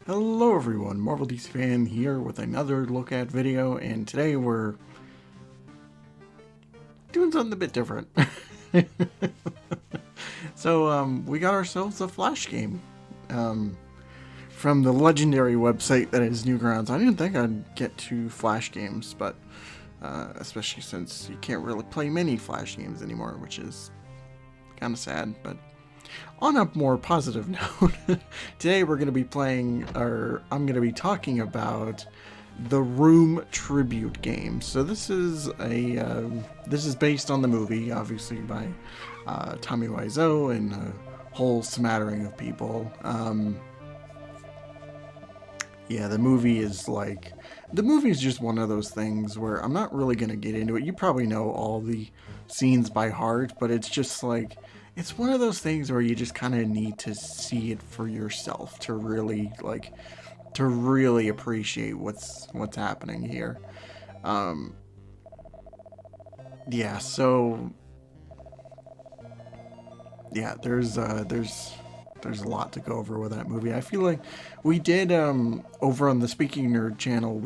Hello everyone, Marvel DC Fan here with another look at video, and today we're doing something a bit different. We got ourselves a Flash game from the legendary website that is Newgrounds. I didn't think I'd get to Flash games, but especially since you can't really play many Flash games anymore, which is kind of sad, but on a more positive note, today we're going to be playing, or I'm going to be talking about the Room tribute game. So this is based on the movie, obviously by Tommy Wiseau and a whole smattering of people. The movie is just one of those things where I'm not really going to get into it. You probably know all the scenes by heart, but it's just like, it's one of those things where you just kind of need to see it for yourself to really appreciate what's happening here. Um, yeah, so yeah, there's a lot to go over with that movie. I feel like we did over on the Speaking Nerd channel,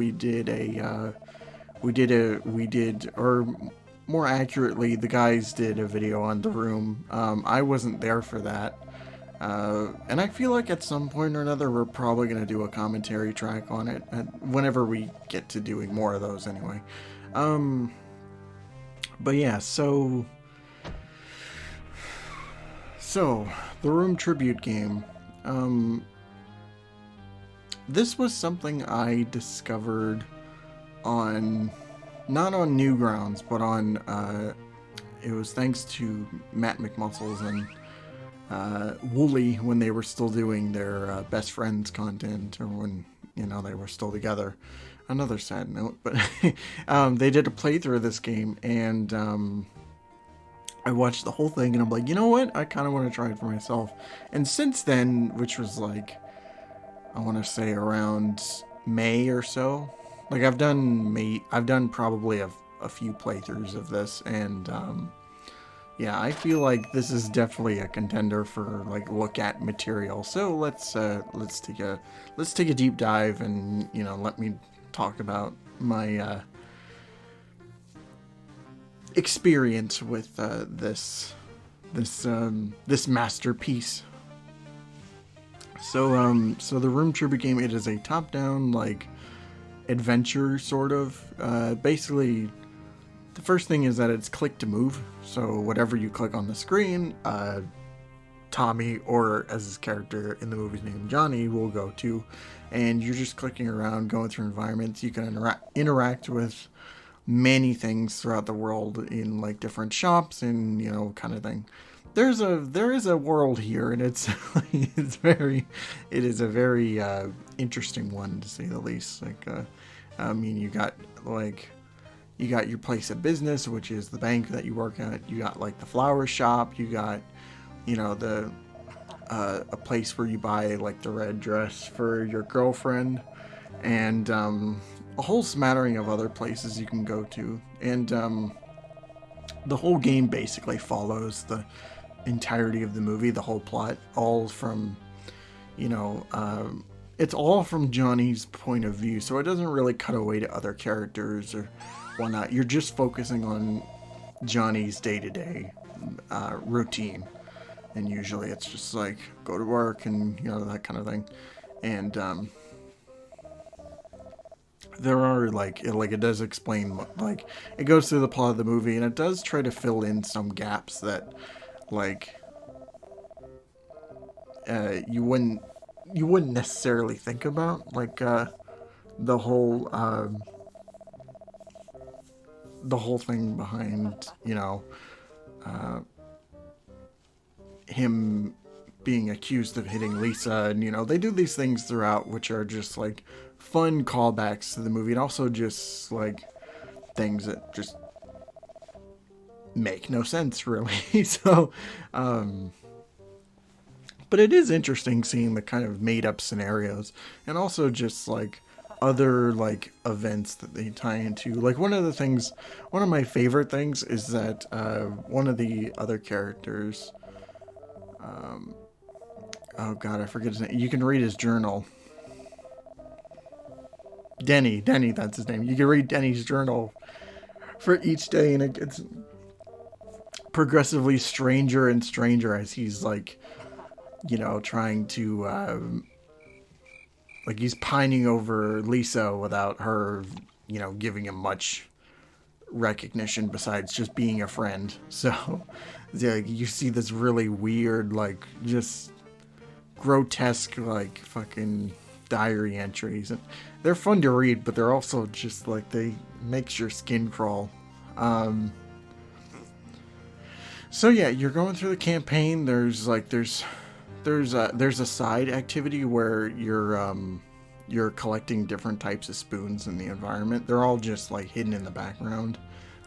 or more accurately, the guys did a video on The Room. I wasn't there for that. And I feel like at some point or another, we're probably going to do a commentary track on it, whenever we get to doing more of those anyway. But yeah, so the Room tribute game. This was something I discovered not on Newgrounds, but on it was thanks to Matt McMuscles and Wooly when they were still doing their best friends content, or when they were still together. Another sad note, but they did a playthrough of this game, and I watched the whole thing, and I'm like, you know what? I kind of want to try it for myself. And since then, which was like, I want to say around May or so, like I've done probably a few playthroughs of this, and I feel like this is definitely a contender for like look at material. So let's take a deep dive, and let me talk about my experience with this masterpiece. So the Room tribute game, it is a top-down like adventure sort of. Basically, the first thing is that it's click to move. So whatever you click on the screen, Tommy, or as his character in the movie's name, Johnny, will go to, and you're just clicking around, going through environments. You can interact with many things throughout the world in like different shops and kind of thing. There is a world here, and it is a very interesting one, to say the least. Like you got your place of business, which is the bank that you work at. You got like the flower shop. You got a place where you buy like the red dress for your girlfriend, and a whole smattering of other places you can go to. And the whole game basically follows the entirety of the movie, the whole plot, all from it's all from Johnny's point of view, so it doesn't really cut away to other characters or whatnot. You're just focusing on Johnny's day-to-day routine, and usually it's just like go to work and that kind of thing. And there are it does explain, like it goes through the plot of the movie, and it does try to fill in some gaps that you wouldn't necessarily think about, like the whole thing behind him being accused of hitting Lisa, and they do these things throughout which are just like fun callbacks to the movie, and also just like things that just make no sense really. So but it is interesting seeing the kind of made up scenarios, and also just like other like events that they tie into. Like one of my favorite things is that one of the other characters, oh god, I forget his name. You can read his journal. Denny, that's his name. You can read Denny's journal for each day, and it gets progressively stranger and stranger as he's like, trying to like he's pining over Lisa without her, giving him much recognition besides just being a friend. So, yeah, you see this really weird, like, just grotesque, like, fucking diary entries. And they're fun to read, but they're also just like, they makes your skin crawl. So yeah, you're going through the campaign. There's a side activity where you're collecting different types of spoons in the environment. They're all just like hidden in the background.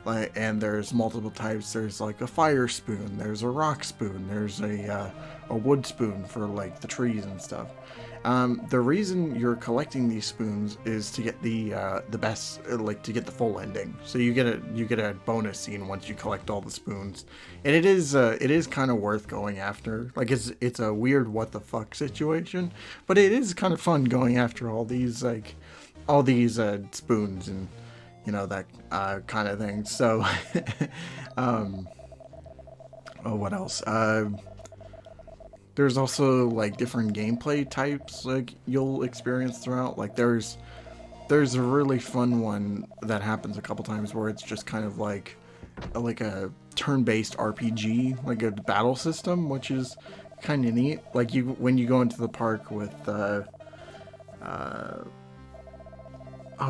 And there's multiple types. There's like a fire spoon, there's a rock spoon, there's a wood spoon for like the trees and stuff. The reason you're collecting these spoons is to get the best, like to get the full ending. So you get a bonus scene once you collect all the spoons, and it is kind of worth going after. Like it's a weird what the fuck situation, but it is kind of fun going after all these spoons and that kind of thing. So, what else? There's also like different gameplay types like you'll experience throughout. Like there's a really fun one that happens a couple times where it's just kind of like a turn-based RPG, like a battle system, which is kind of neat. Like when you go into the park with oh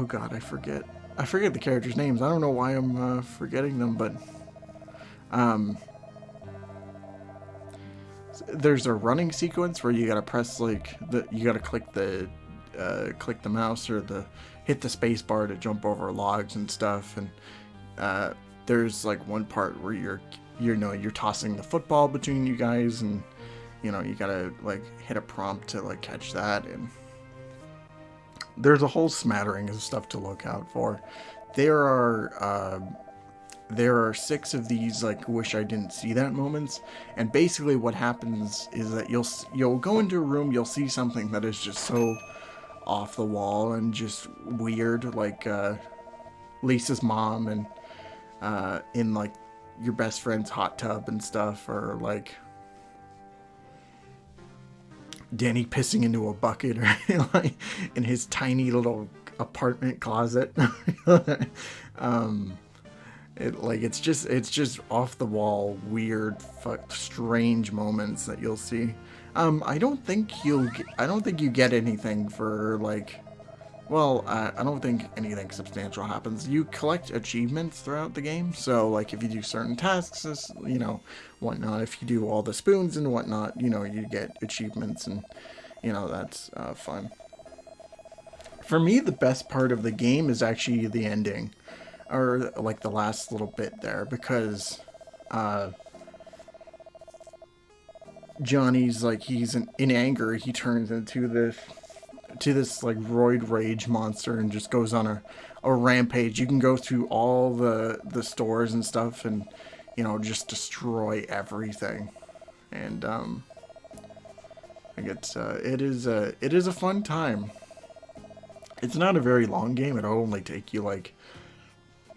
god, I forget the characters' names. I don't know why I'm forgetting them, but there's a running sequence where you gotta press you gotta click the mouse or hit the space bar to jump over logs and stuff, and there's like one part where you're tossing the football between you guys, and you gotta like hit a prompt to like catch that, and there's a whole smattering of stuff to look out for. There are 6 of these like wish I didn't see that moments, and basically what happens is that you'll go into a room, you'll see something that is just so off the wall and just weird, like Lisa's mom and in like your best friend's hot tub and stuff, or like Danny pissing into a bucket, or like in his tiny little apartment closet. It's just off the wall, weird, strange moments that you'll see. I don't think you get anything for like. Well, I don't think anything substantial happens. You collect achievements throughout the game, so like if you do certain tasks, whatnot. If you do all the spoons and whatnot, you get achievements, and that's fun. For me, the best part of the game is actually the ending, or like the last little bit there, because Johnny's like he's in anger. He turns into this like roid rage monster and just goes on a rampage. You can go through all the stores and stuff and just destroy everything, and it is a fun time. It's not a very long game. It'll only take you like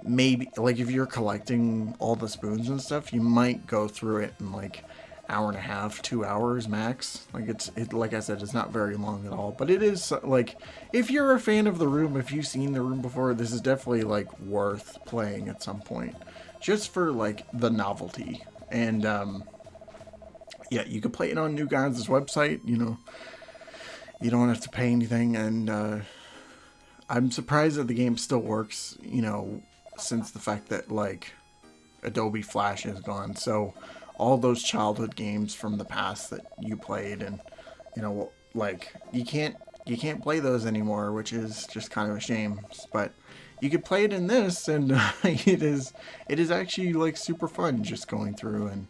maybe like if you're collecting all the spoons and stuff, you might go through it in like hour and a half, 2 hours max. Like like I said, it's not very long at all, but it is like if you're a fan of the room, if you've seen the room before, this is definitely like worth playing at some point, just for like the novelty. And yeah, you can play it on New Gods' website. You don't have to pay anything, and I'm surprised that the game still works. Since the fact that like Adobe Flash is gone, so all those childhood games from the past that you played, and like you can't play those anymore, which is just kind of a shame. But you could play it in this, and it is actually like super fun just going through and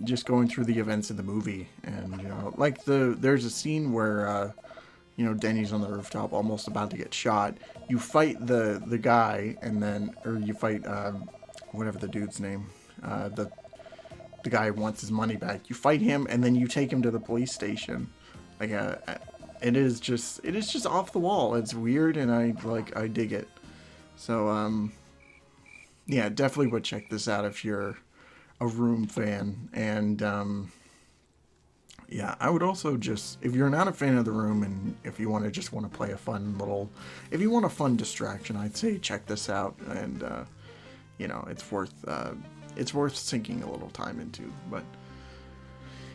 just going through the events of the movie. And like there's a scene where Denny's on the rooftop almost about to get shot. You fight the guy, and then you fight whatever the dude's name, the guy who wants his money back. You fight him, and then you take him to the police station, like it is just off the wall. It's weird, and I dig it. So yeah, definitely would check this out if you're a Room fan. And yeah, I would also just, if you're not a fan of The Room, and if you want to play a fun little, if you want a fun distraction, I'd say check this out. And you know, it's worth sinking a little time into. But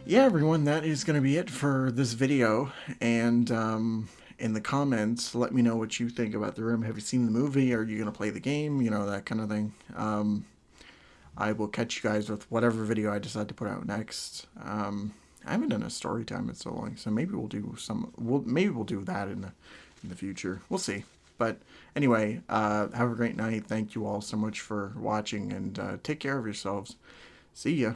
yeah, everyone, that is going to be it for this video. And in the comments, let me know what you think about The Room. Have you seen the movie? Are you going to play the game? You know, that kind of thing. I will catch you guys with whatever video I decide to put out next. I haven't done a story time in so long, so maybe we'll do maybe we'll do that in the future. We'll see. But anyway, have a great night. Thank you all so much for watching, and take care of yourselves. See ya.